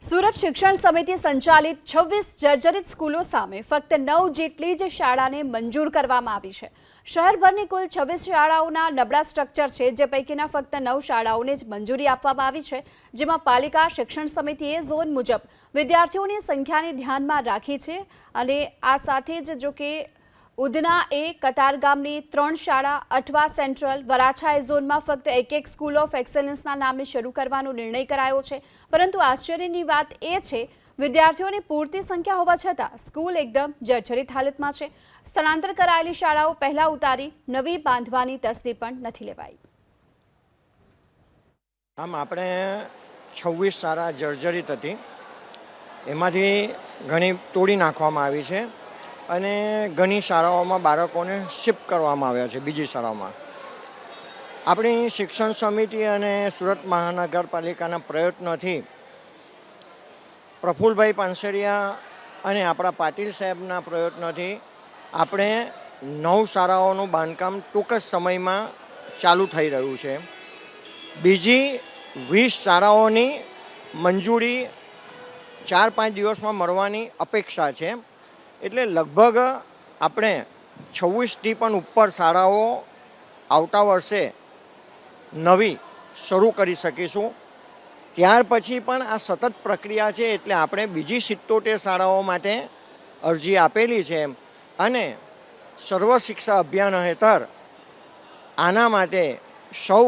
સુરત શિક્ષણ સમિતિ સંચાલિત 26 જર્જરિત સ્કૂલો સામે ફક્ત 9 જેટલી જ શાળાને મંજૂર કરવામાં આવી છે। શહેરભરની કુલ 26 શાળાઓના નબળા સ્ટ્રક્ચર છે, જે પૈકીના ફક્ત 9 શાળાઓને જ મંજૂરી આપવામાં આવી છે, જેમાં પાલિકા શિક્ષણ સમિતિએ ઝોન મુજબ વિદ્યાર્થીઓની સંખ્યાને ધ્યાનમાં રાખી છે। અને આ સાથે જ જો કે ઉધના એ કતારગામની 3 શાળા, અઠવા સેન્ટ્રલ, વરાછા એ ઝોનમાં ફક્ત એક સ્કૂલ ઓફ એક્સેલન્સના નામે શરૂ કરવાનો નિર્ણય કરાયો છે। પરંતુ આશ્ચર્યની વાત એ છે, વિદ્યાર્થીઓની પૂરતી સંખ્યા હોવા છતાં સ્કૂલ એકદમ જર્જરિત હાલતમાં છે। સ્થળાંતર કરાયેલી શાળાઓ પહેલા ઉતારી નવી બાંધવાની તસ્દી પણ નથી લેવાઈ। આમ આપણે 26 શાળા જર્જરિત હતી, એમાંથી ઘણી તોડી નાખવામાં આવી છે અને ઘણી શાળાઓમાં બાળકોને શિફ્ટ કરવામાં આવ્યા છે બીજી શાળાઓમાં। આપણી શિક્ષણ સમિતિ અને સુરત મહાનગરપાલિકાના પ્રયત્નોથી પ્રફુલભાઈ પાનસરિયા અને આપણા પાટીલ સાહેબના પ્રયત્નોથી આપણે 9 શાળાઓનું બાંધકામ ટૂંક જ સમયમાં ચાલુ થઈ રહ્યું છે। બીજી 20 શાળાઓની મંજૂરી 4-5 દિવસમાં મળવાની અપેક્ષા છે। એટલે લગભગ આપણે 26થી પણ ઉપર શાળાઓ આવતા વર્ષે નવી શરૂ કરી શકીશું। ત્યાર પછી પણ આ સતત પ્રક્રિયા છે, એટલે આપણે બીજી 77 શાળાઓ માટે અરજી આપેલી છે અને સર્વ શિક્ષા અભિયાન હેઠળ આના માટે સૌ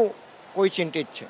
કોઈ ચિંતિત છે।